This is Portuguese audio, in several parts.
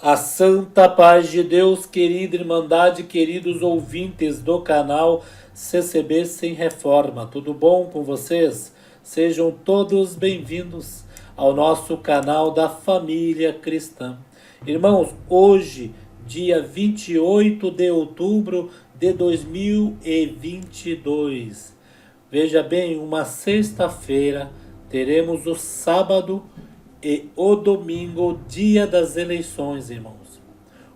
A santa paz de Deus, querida Irmandade, queridos ouvintes do canal CCB Sem Reforma, tudo bom com vocês? Sejam todos bem-vindos ao nosso canal da família cristã. Irmãos, hoje, dia 28 de outubro de 2022, veja bem, uma sexta-feira, teremos o sábado e o domingo, dia das eleições, irmãos.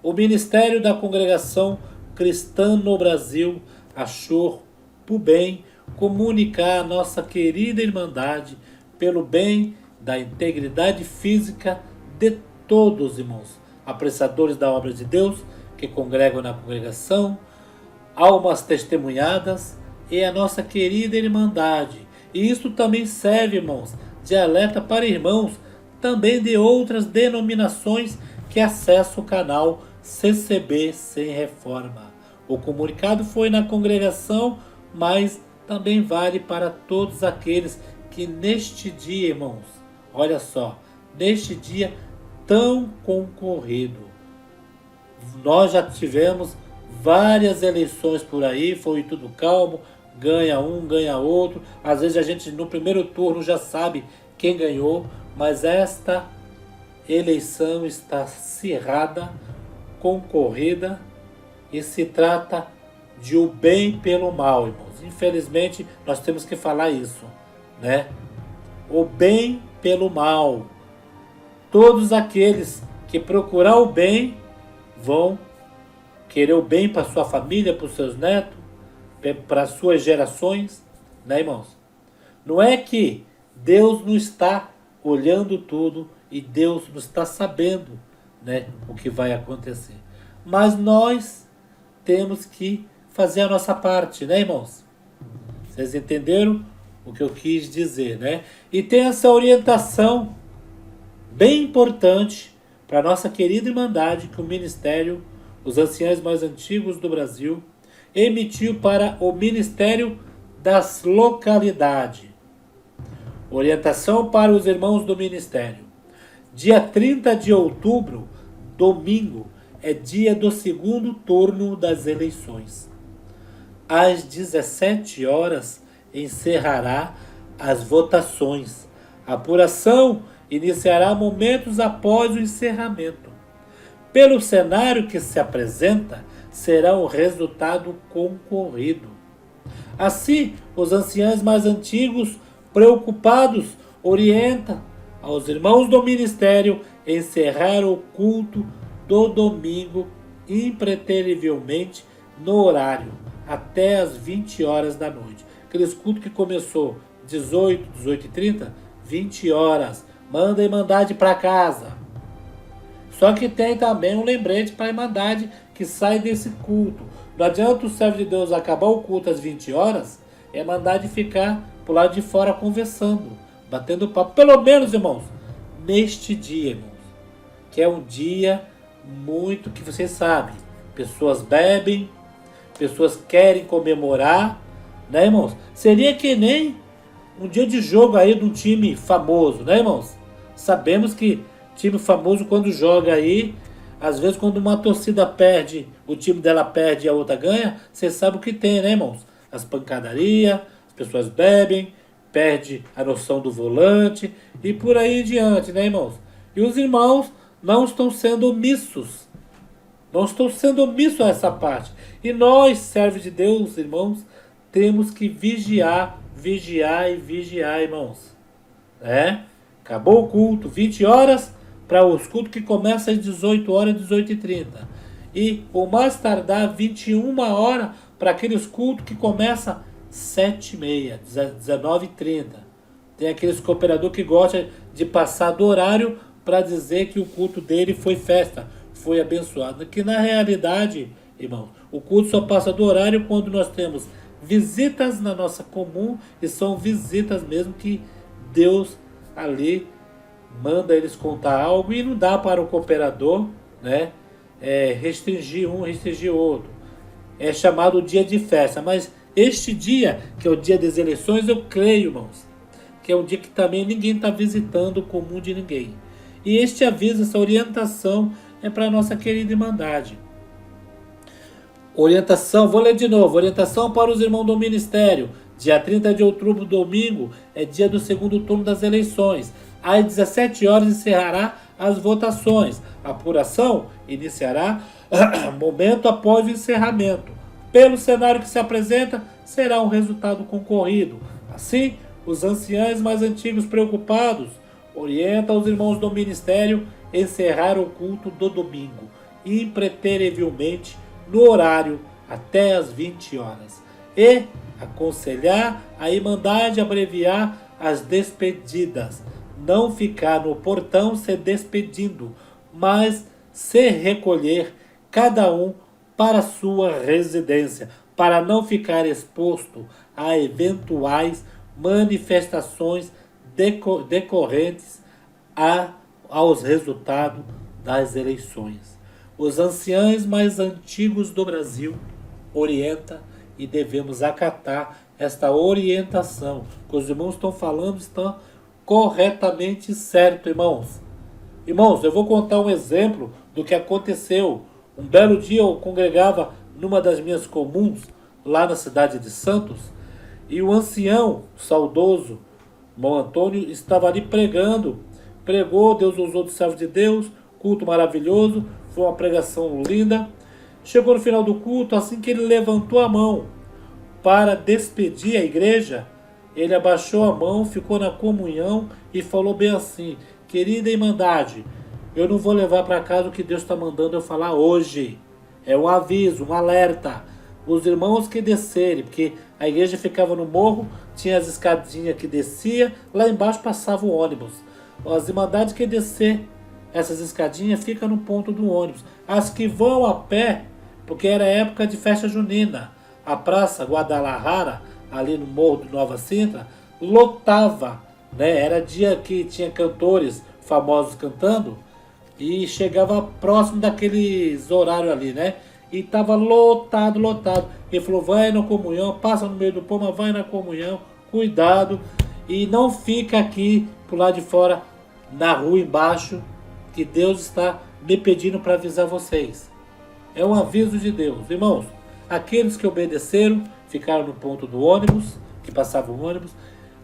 O Ministério da Congregação Cristã no Brasil achou por bem comunicar a nossa querida Irmandade pelo bem da integridade física de todos, irmãos, apreciadores da obra de Deus que congregam na congregação, almas testemunhadas e a nossa querida Irmandade. E isso também serve, irmãos, de alerta para irmãos também de outras denominações que acessam o canal CCB Sem Reforma. O comunicado foi na congregação, mas também vale para todos aqueles que neste dia, irmãos, olha só, neste dia tão concorrido, nós já tivemos várias eleições por aí, foi tudo calmo, ganha um, ganha outro, às vezes a gente no primeiro turno já sabe quem ganhou, mas esta eleição está acirrada, concorrida e se trata de o bem pelo mal, irmãos. Infelizmente, nós temos que falar isso, né? O bem pelo mal. Todos aqueles que procurar o bem vão querer o bem para sua família, para os seus netos, para as suas gerações, né, irmãos? Não é que Deus não está olhando tudo e Deus não está sabendo, né, o que vai acontecer. Mas nós temos que fazer a nossa parte, né, irmãos? Vocês entenderam o que eu quis dizer, né? E tem essa orientação bem importante para a nossa querida Irmandade que o Ministério, os anciãos mais antigos do Brasil, emitiu para o Ministério das Localidades. Orientação para os irmãos do Ministério. Dia 30 de outubro, domingo, é dia do segundo turno das eleições. Às 17 horas encerrará as votações. A apuração iniciará momentos após o encerramento. Pelo cenário que se apresenta, será um resultado concorrido. Assim, os anciãos mais antigos preocupados, orienta aos irmãos do ministério encerrar o culto do domingo impreterivelmente no horário, até as 20 horas da noite. Aqueles cultos que começou 18, 18h30, 20 horas. Manda a Irmandade para casa. Só que tem também um lembrete para a Irmandade que sai desse culto. Não adianta o servo de Deus acabar o culto às 20 horas e a Irmandade ficar pro lado de fora conversando, batendo papo, pelo menos, irmãos, neste dia, irmãos, que é um dia muito que vocês sabem, pessoas bebem, pessoas querem comemorar, né, irmãos? Seria que nem um dia de jogo aí de um time famoso, né, irmãos? Sabemos que time famoso quando joga aí, às vezes quando uma torcida perde, o time dela perde e a outra ganha, você sabe o que tem, né, irmãos? As pancadarias, pessoas bebem, perde a noção do volante e por aí em diante, né, irmãos? E os irmãos não estão sendo omissos. Não estão sendo omissos a essa parte. E nós, servos de Deus, irmãos, temos que vigiar, vigiar e vigiar, irmãos. É? Acabou o culto, 20 horas, para os cultos que começam às 18 horas, 18h30. E, o mais tardar, 21 horas, para aqueles cultos que começam 7h30, 19h30. Tem aqueles cooperadores que gostam de passar do horário para dizer que o culto dele foi festa, foi abençoado. Que na realidade, irmão, o culto só passa do horário quando nós temos visitas na nossa comum e são visitas mesmo que Deus ali manda eles contar algo e não dá para o cooperador, né, restringir um, restringir outro. É chamado dia de festa, mas este dia, que é o dia das eleições, eu creio, irmãos, que é um dia que também ninguém está visitando o comum de ninguém. E este aviso, essa orientação é para a nossa querida Irmandade. Orientação, vou ler de novo. Orientação para os irmãos do ministério. Dia 30 de outubro, domingo, é dia do segundo turno das eleições. Às 17 horas encerrará as votações. A apuração iniciará momento após o encerramento. Pelo cenário que se apresenta, será um resultado concorrido. Assim, os anciãos mais antigos preocupados orientam os irmãos do ministério a encerrar o culto do domingo, impreterivelmente no horário até às 20 horas. E aconselhar a Irmandade a abreviar as despedidas, não ficar no portão se despedindo, mas se recolher cada um para sua residência, para não ficar exposto a eventuais manifestações decorrentes aos resultados das eleições. Os anciãos mais antigos do Brasil orientam e devemos acatar esta orientação. O que os irmãos estão falando está corretamente certo, irmãos. Irmãos, eu vou contar um exemplo do que aconteceu. Um belo dia eu congregava numa das minhas comuns, lá na cidade de Santos, e o ancião, saudoso, irmão Antônio, estava ali pregando. Pregou, Deus usou do servo de Deus, culto maravilhoso, foi uma pregação linda. Chegou no final do culto, assim que ele levantou a mão para despedir a igreja, ele abaixou a mão, ficou na comunhão e falou bem assim: querida Irmandade, eu não vou levar para casa o que Deus está mandando eu falar hoje. É um aviso, um alerta. Os irmãos que descerem, porque a igreja ficava no morro, tinha as escadinhas que descia, lá embaixo passava o ônibus. As Irmandades que descer essas escadinhas ficam no ponto do ônibus. As que vão a pé, porque era época de festa junina, a Praça Guadalajara, ali no Morro de Nova Sintra, lotava, né? Era dia que tinha cantores famosos cantando e chegava próximo daqueles horários ali, né? E estava lotado, lotado. Ele falou: vai na comunhão, passa no meio do povo, mas vai na comunhão, cuidado. E não fica aqui pro lado de fora, na rua embaixo, que Deus está me pedindo para avisar vocês. É um aviso de Deus. Irmãos, aqueles que obedeceram ficaram no ponto do ônibus, que passava o ônibus.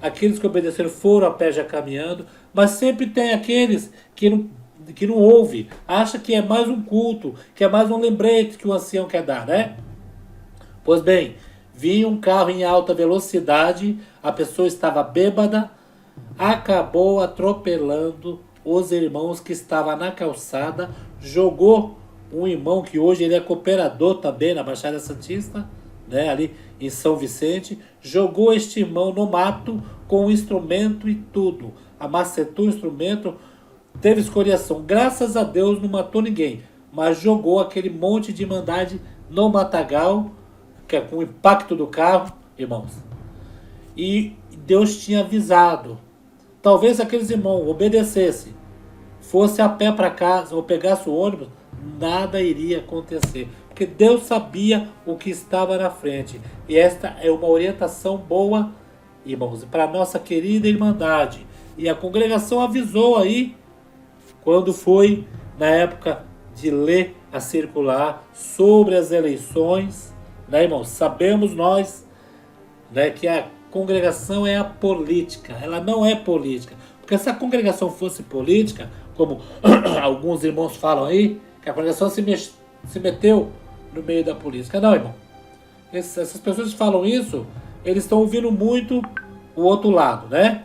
Aqueles que obedeceram foram a pé já caminhando. Mas sempre tem aqueles que não ouve, acha que é mais um culto, que é mais um lembrete que o ancião quer dar, né? Pois bem, vinha um carro em alta velocidade, a pessoa estava bêbada, acabou atropelando os irmãos que estavam na calçada, jogou um irmão que hoje ele é cooperador também na Baixada Santista, né, ali em São Vicente, jogou este irmão no mato com o instrumento e tudo, amacetou o instrumento, teve escoriação. Graças a Deus não matou ninguém, mas jogou aquele monte de Irmandade no matagal, que é com o impacto do carro, irmãos. E Deus tinha avisado. Talvez aqueles irmãos obedecessem, fosse a pé para casa ou pegasse o ônibus, nada iria acontecer. Porque Deus sabia o que estava na frente. E esta é uma orientação boa, irmãos, para a nossa querida Irmandade. E a congregação avisou aí, quando foi na época de ler a circular sobre as eleições, né, irmãos? Sabemos nós, né, que a congregação é apolítica, ela não é política. Porque se a congregação fosse política, como alguns irmãos falam aí, que a congregação se meteu no meio da política. Não, irmão. Essas pessoas que falam isso, eles estão ouvindo muito o outro lado, né?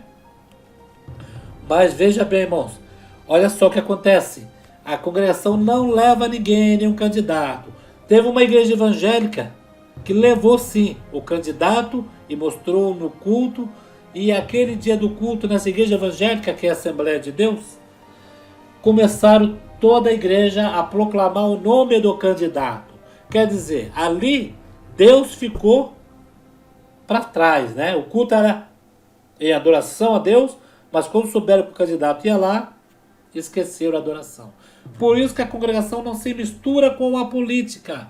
Mas veja bem, irmãos, olha só o que acontece. A congregação não leva ninguém, nenhum candidato. Teve uma igreja evangélica que levou sim o candidato e mostrou no culto. E aquele dia do culto nessa igreja evangélica, que é a Assembleia de Deus, começaram toda a igreja a proclamar o nome do candidato. Quer dizer, ali Deus ficou para trás, né? O culto era em adoração a Deus, mas quando souberam que o candidato ia lá, esqueceram a adoração. Por isso que a congregação não se mistura com a política,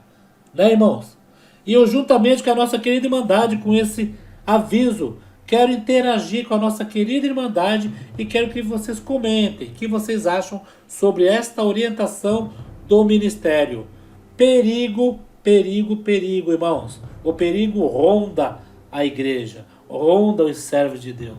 né, irmãos? E eu, juntamente com a nossa querida Irmandade, com esse aviso, quero interagir com a nossa querida Irmandade e quero que vocês comentem o que vocês acham sobre esta orientação do ministério. Perigo, perigo, perigo, irmãos. O perigo ronda a igreja, ronda os servos de Deus.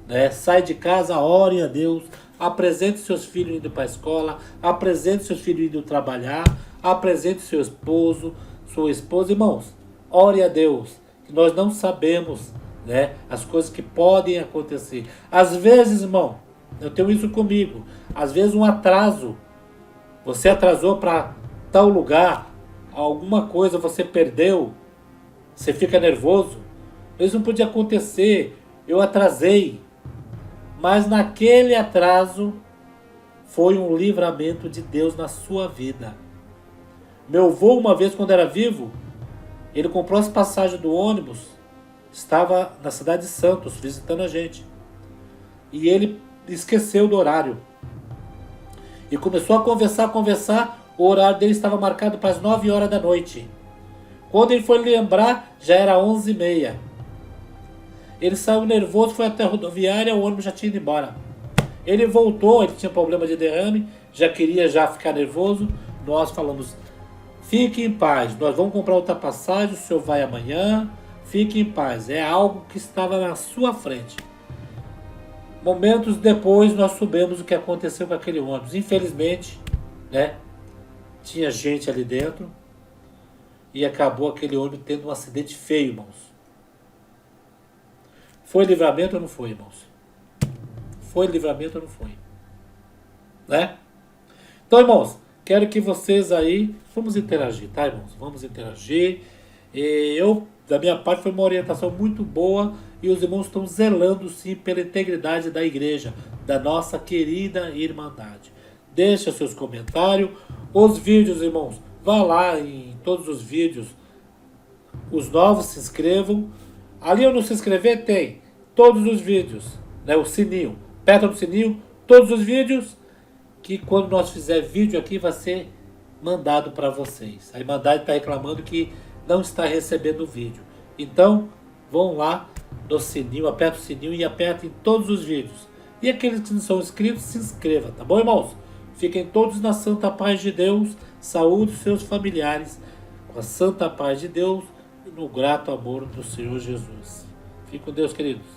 Né? Sai de casa, ore a Deus, apresente seus filhos indo para a escola, apresente seus filhos indo trabalhar, apresente seu esposo, sua esposa. Irmãos, ore a Deus, que nós não sabemos, né, as coisas que podem acontecer. Às vezes, irmão, eu tenho isso comigo, às vezes um atraso, você atrasou para tal lugar, alguma coisa você perdeu, você fica nervoso. Isso não podia acontecer, eu atrasei. Mas naquele atraso foi um livramento de Deus na sua vida. Meu avô, uma vez quando era vivo, ele comprou as passagens do ônibus, estava na cidade de Santos visitando a gente. E ele esqueceu do horário. E começou a conversar, o horário dele estava marcado para as 9 horas da noite. Quando ele foi lembrar, já era 11h30. Ele saiu nervoso, foi até a rodoviária, o ônibus já tinha ido embora. Ele voltou, ele tinha problema de derrame, já queria ficar nervoso. Nós falamos, fique em paz, nós vamos comprar outra passagem, o senhor vai amanhã, fique em paz. É algo que estava na sua frente. Momentos depois, nós soubemos o que aconteceu com aquele ônibus. Infelizmente, né, tinha gente ali dentro e acabou aquele ônibus tendo um acidente feio, irmãos. Foi livramento ou não foi, irmãos? Foi livramento ou não foi? Né? Então, irmãos, quero que vocês aí, vamos interagir, tá, irmãos? Vamos interagir. Da minha parte, foi uma orientação muito boa e os irmãos estão zelando, sim, pela integridade da igreja, da nossa querida Irmandade. Deixa seus comentários. Os vídeos, irmãos, vá lá em todos os vídeos. Os novos se inscrevam. Ali eu não se inscrever, tem todos os vídeos, né? O sininho, aperta no sininho, todos os vídeos, que quando nós fizer vídeo aqui vai ser mandado para vocês. A Irmandade está reclamando que não está recebendo o vídeo. Então, vão lá no sininho, aperta o sininho e aperta em todos os vídeos. E aqueles que não são inscritos, se inscreva, tá bom, irmãos? Fiquem todos na santa paz de Deus, saúde os seus familiares, com a santa paz de Deus, no grato amor do Senhor Jesus. Fique com Deus, queridos.